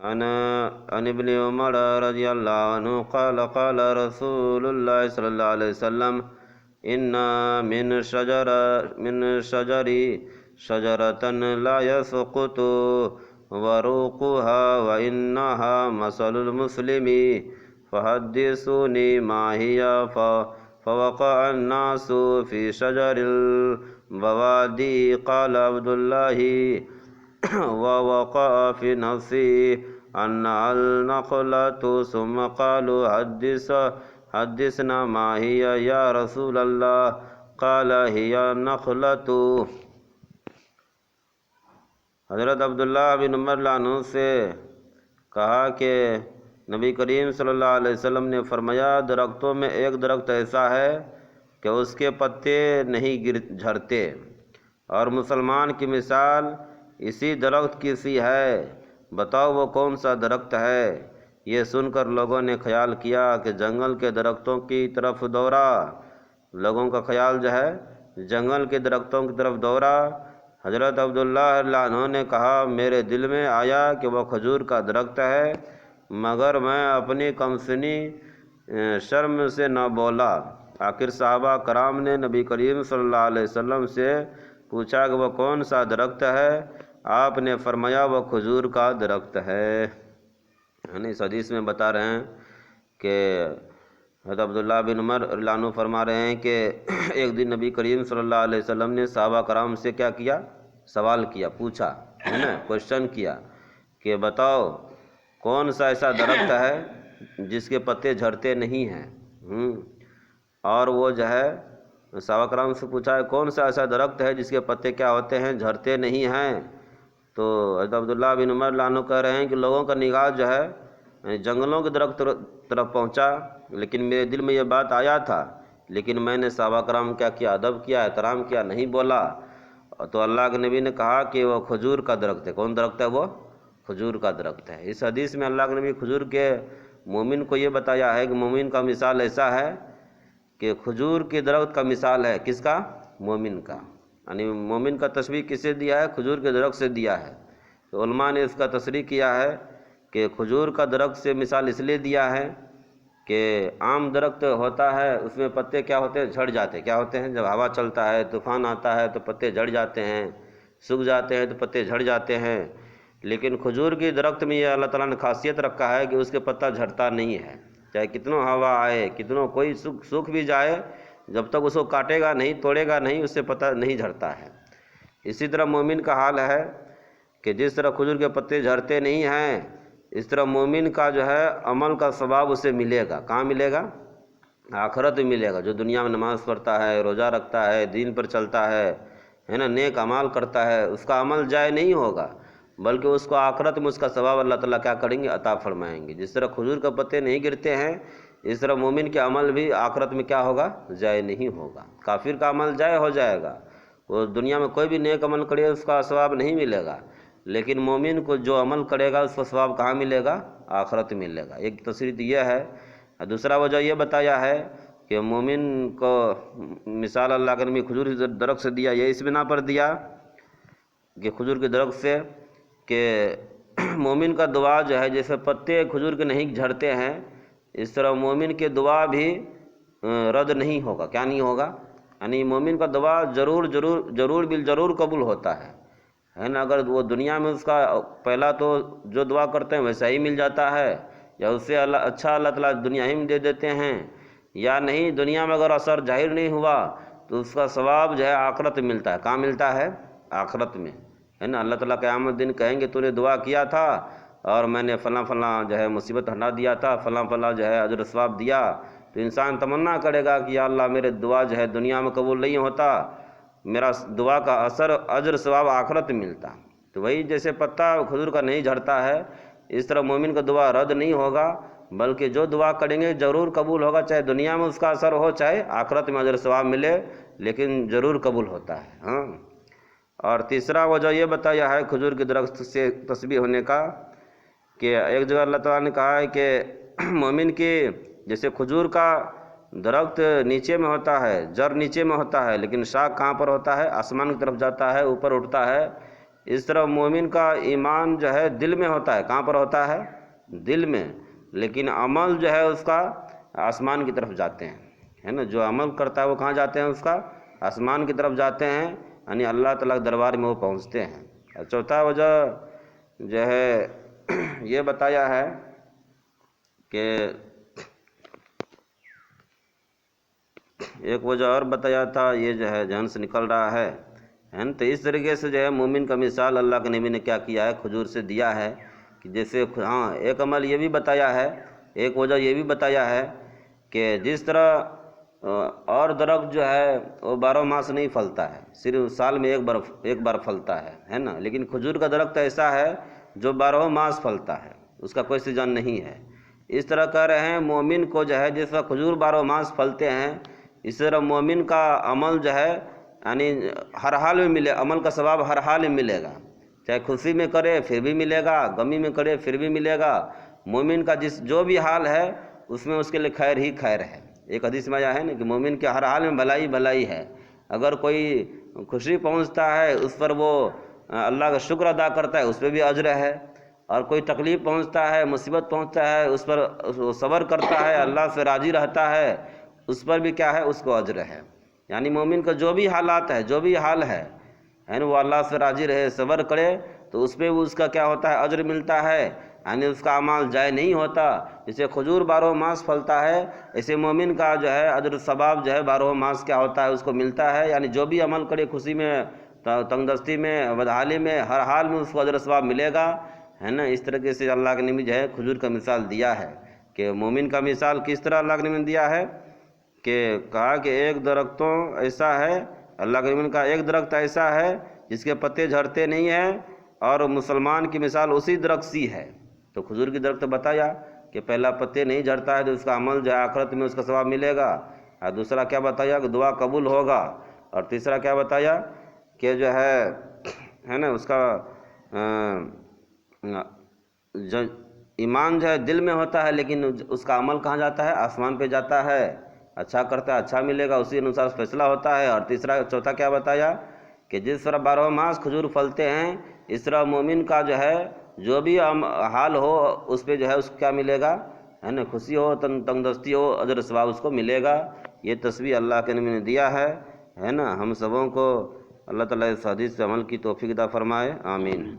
عن ابن عمر رضی اللہ عنہ قال قال رسول اللہ صلی اللہ علیہ وسلم ان من شجرة لا يسقط ورقها وإنها مثل المسلم فحدثوني ما هي فوقع الناس في شجر البوادي قال عبد الله ووقع في نفسي أن النخلة ثم قالوا حدثنا ما هي يا رسول الله قال هي النخلة۔ حضرت عبداللہ بن عمر رضی اللہ عنہ سے کہا کہ نبی کریم صلی اللہ علیہ وسلم نے فرمایا درختوں میں ایک درخت ایسا ہے کہ اس کے پتے نہیں جھڑتے، اور مسلمان کی مثال اسی درخت کی سی ہے، بتاؤ وہ کون سا درخت ہے؟ یہ سن کر لوگوں نے خیال کیا کہ جنگل کے درختوں کی طرف دوڑا، لوگوں کا خیال جو ہے جنگل کے درختوں کی طرف دوڑا۔ حضرت عبداللہ رضی اللہ عنہ نے کہا میرے دل میں آیا کہ وہ کھجور کا درخت ہے، مگر میں اپنی کمسنی شرم سے نہ بولا۔ آخر صحابہ کرام نے نبی کریم صلی اللہ علیہ وسلم سے پوچھا کہ وہ کون سا درخت ہے؟ آپ نے فرمایا وہ کھجور کا درخت ہے۔ یعنی اس حدیث میں بتا رہے ہیں کہ حضرت عبداللہ بن عمر رضی اللہ عنہ فرما رہے ہیں کہ ایک دن نبی کریم صلی اللہ علیہ وسلم نے صحابہ کرام سے کیا کیا؟ سوال کیا، پوچھا ہے نا، کوشچن کیا کہ بتاؤ کون سا ایسا درخت ہے جس کے پتے جھڑتے نہیں ہیں؟ اور وہ جو ہے صحابہ کرام سے پوچھا ہے کون سا ایسا درخت ہے جس کے پتے کیا ہوتے ہیں؟ جھڑتے نہیں ہیں۔ تو حضرت عبداللہ بن عمر رضی اللہ عنہ کہہ رہے ہیں کہ لوگوں کا نگاہ جو ہے جنگلوں کے درخت طرف پہنچا، لیکن میرے دل میں یہ بات آیا تھا، لیکن میں نے صحابہ کرام کیا کیا؟ ادب کیا، احترام کیا، نہیں بولا۔ تو اللہ کے نبی نے کہا کہ وہ کھجور کا درخت ہے۔ کون درخت ہے وہ؟ کھجور کا درخت ہے۔ اس حدیث میں اللہ کے نبی کھجور کے مومن کو یہ بتایا ہے کہ مومن کا مثال ایسا ہے کہ کھجور کے درخت کا مثال ہے، کس کا؟ مومن کا۔ یعنی مومن کا تشبیہ کس سے دیا ہے؟ کھجور کے درخت سے دیا ہے۔ تو علماء نے اس کا تصریح کیا ہے کہ کھجور کا درخت سے مثال اس لیے دیا ہے کہ عام درخت ہوتا ہے اس میں پتے کیا ہوتے ہیں؟ جھڑ جاتے ہیں۔ کیا ہوتے ہیں؟ جب ہوا چلتا ہے، طوفان آتا ہے تو پتے جھڑ جاتے ہیں، سوکھ جاتے ہیں تو پتے جھڑ جاتے ہیں۔ لیکن کھجور کے درخت میں یہ اللہ تعالیٰ نے خاصیت رکھا ہے کہ اس کے پتا جھڑتا نہیں ہے، چاہے کتنوں ہوا آئے، کتنوں کوئی سوکھ بھی جائے، جب تک اس کو کاٹے گا نہیں، توڑے گا نہیں، اس سے پتا نہیں جھڑتا ہے۔ اسی طرح مومن کا حال ہے کہ جس طرح کھجور کے پتے جھڑتے نہیں ہیں، اس طرح مومن کا جو ہے عمل کا ثواب اسے ملے گا۔ کہاں ملے گا؟ آخرت میں ملے گا۔ جو دنیا میں نماز پڑھتا ہے، روزہ رکھتا ہے، دین پر چلتا ہے نا، نیک اعمال کرتا ہے، اس کا عمل ضائع نہیں ہوگا، بلکہ اس کو آخرت میں اس کا ثواب اللہ تعالیٰ کیا کریں گے؟ عطا فرمائیں گے۔ جس طرح کھجور کے پتے نہیں گرتے ہیں، اس طرح مومن کے عمل بھی آخرت میں کیا ہوگا؟ ضائع نہیں ہوگا۔ کافر کا عمل ضائع ہو جائے گا، وہ دنیا میں کوئی بھی نیک عمل کرے اس کا ثواب نہیں ملے گا، لیکن مومن کو جو عمل کرے گا اس کا ثواب کہاں ملے گا؟ آخرت ملے گا۔ ایک تصریح یہ ہے۔ دوسرا وجہ یہ بتایا ہے کہ مومن کو مثال اللہ کے نبی کھجور کے درخت سے دیا، یہ اس بنا پر دیا کہ کھجور کے درخت سے کہ مومن کا دعا جو ہے جیسے پتے کھجور کے نہیں جھڑتے ہیں، اس طرح مومن کے دعا بھی رد نہیں ہوگا۔ کیا نہیں ہوگا؟ یعنی مومن کا دعا ضرور بالضرور قبول ہوتا ہے نا۔ اگر وہ دنیا میں اس کا پہلا تو جو دعا کرتے ہیں ویسا ہی مل جاتا ہے، یا اس سے اچھا اللہ تعالیٰ دنیا ہی میں دے دیتے ہیں، یا نہیں دنیا میں اگر اثر ظاہر نہیں ہوا تو اس کا ثواب جو ہے آخرت میں ملتا ہے۔ کہاں ملتا ہے؟ آخرت میں، ہے نا۔ اللہ تعالیٰ قیامت دن کہیں گے تو نے دعا کیا تھا اور میں نے فلاں فلاں جو ہے مصیبت ہٹا دیا تھا، فلاں فلاں جو ہے اجر ثواب دیا، تو انسان تمنا کرے گا کہ یا اللہ میرے دعا جو ہے دنیا میں قبول نہیں ہوتا، میرا دعا کا اثر اجر ثواب آخرت میں ملتا۔ تو وہی جیسے پتا کھجور کا نہیں جھڑتا ہے، اس طرح مومن کا دعا رد نہیں ہوگا، بلکہ جو دعا کریں گے ضرور قبول ہوگا، چاہے دنیا میں اس کا اثر ہو چاہے آخرت میں اجر ثواب ملے، لیکن ضرور قبول ہوتا ہے۔ ہاں۔ اور تیسرا وجہ یہ بتایا ہے کھجور کے درخت سے تشبیہ ہونے کا کہ ایک جگہ اللہ تعالیٰ نے کہا ہے کہ مومن کی جیسے کھجور کا درخت نیچے میں ہوتا ہے، جڑ نیچے میں ہوتا ہے، لیکن شاخ کہاں پر ہوتا ہے؟ آسمان کی طرف جاتا ہے، اوپر اٹھتا ہے، اس طرح مومن کا ایمان جو ہے دل میں ہوتا ہے. کہاں پر ہوتا ہے؟ دل میں. لیکن عمل جو ہے اس کا آسمان کی طرف جاتے ہیں، ہے نا. جو عمل کرتا ہے وہ کہاں جاتے ہیں؟ اس کا آسمان کی طرف جاتے ہیں، یعنی اللہ تعالیٰ کے دربار میں وہ پہنچتے ہیں. اور چوتھا وجہ جو ہے یہ بتایا ہے کہ ایک وجہ اور بتایا تھا، یہ جو ہے ذہن سے نکل رہا ہے نا. تو اس طریقے سے جو ہے مومن کا مثال اللہ کے نبی نے کیا کیا ہے؟ کھجور سے دیا ہے. کہ جیسے ایک عمل یہ بھی بتایا ہے، ایک وجہ یہ بھی بتایا ہے کہ جس طرح اور درخت جو ہے وہ 12 ماس نہیں پھلتا ہے، صرف سال میں ایک بار پھلتا ہے نا. لیکن کھجور کا درخت ایسا ہے جو 12 ماس پھلتا ہے، اس کا کوئی سیزن نہیں ہے. اس طرح کہہ رہے ہیں مومن کو جو ہے جس طرح کھجور 12 ماس پھلتے ہیں، اس طرح مومن کا عمل جو ہے یعنی ہر حال میں ملے، عمل کا ثواب ہر حال میں ملے گا. چاہے خوشی میں کرے پھر بھی ملے گا، غمی میں کرے پھر بھی ملے گا. مومن کا جو بھی حال ہے اس میں اس کے لیے خیر ہی خیر ہے. ایک حدیث میں آیا ہے نا کہ مومن کے ہر حال میں بھلائی بھلائی ہے. اگر کوئی خوشی پہنچتا ہے اس پر وہ اللہ کا شکر ادا کرتا ہے، اس پہ بھی اجر ہے. اور کوئی تکلیف پہنچتا ہے، مصیبت پہنچتا ہے، اس پر صبر کرتا ہے، اللہ سے راضی رہتا ہے، اس پر بھی کیا ہے؟ اس کو اجر ہے. یعنی مومن کا جو بھی حالات ہے، جو بھی حال ہے نا، وہ اللہ سے راضی رہے، صبر کرے تو اس پہ اس کا کیا ہوتا ہے؟ اجر ملتا ہے. یعنی اس کا اعمال ضائع نہیں ہوتا. جیسے کھجور 12 ماس پھلتا ہے، ایسے مومن کا جو ہے اجر ثواب جو ہے 12 ماس کیا ہوتا ہے؟ اس کو ملتا ہے. یعنی جو بھی عمل کرے، خوشی میں، تنگ دستی میں، بدحالی میں، ہر حال میں اس کو اجر ثواب ملے گا، ہے نا. اس طریقے سے اللہ کے نبی جو ہے کھجور کا مثال دیا ہے. کہ مومن کا مثال کس طرح اللہ کے نبی نے دیا ہے؟ کہ کہا کہ ایک درختوں ایسا ہے، اللہ کے نبی کا ایک درخت ایسا ہے جس کے پتے جھڑتے نہیں ہیں، اور مسلمان کی مثال اسی درخت سی ہے. تو کھجور کی درخت بتایا کہ پہلا پتے نہیں جھڑتا ہے تو اس کا عمل جو ہے آخرت میں اس کا ثواب ملے گا. اور دوسرا کیا بتایا؟ کہ دعا قبول ہوگا. اور تیسرا کیا بتایا؟ کہ جو ہے نا اس کا جو ایمان جو ہے دل میں ہوتا ہے، لیکن اس کا عمل کہاں جاتا ہے؟ آسمان پہ جاتا ہے. اچھا کرتا ہے اچھا ملے گا، اسی انوسار فیصلہ ہوتا ہے. اور چوتھا کیا بتایا؟ کہ جس طرح 12 ماس کھجور پھلتے ہیں، اس طرح مومن کا جو ہے جو بھی حال ہو اس پہ جو ہے اس کو کیا ملے گا؟ ہے نا. خوشی ہو، تنگ دستی ہو، اجر ثواب اس کو ملے گا. یہ تشبیہ اللہ کے نبی نے دیا ہے نا. ہم سبوں کو اللہ تعالیٰ اس حدیث سے عمل کی توفیق عطا فرمائے. آمین.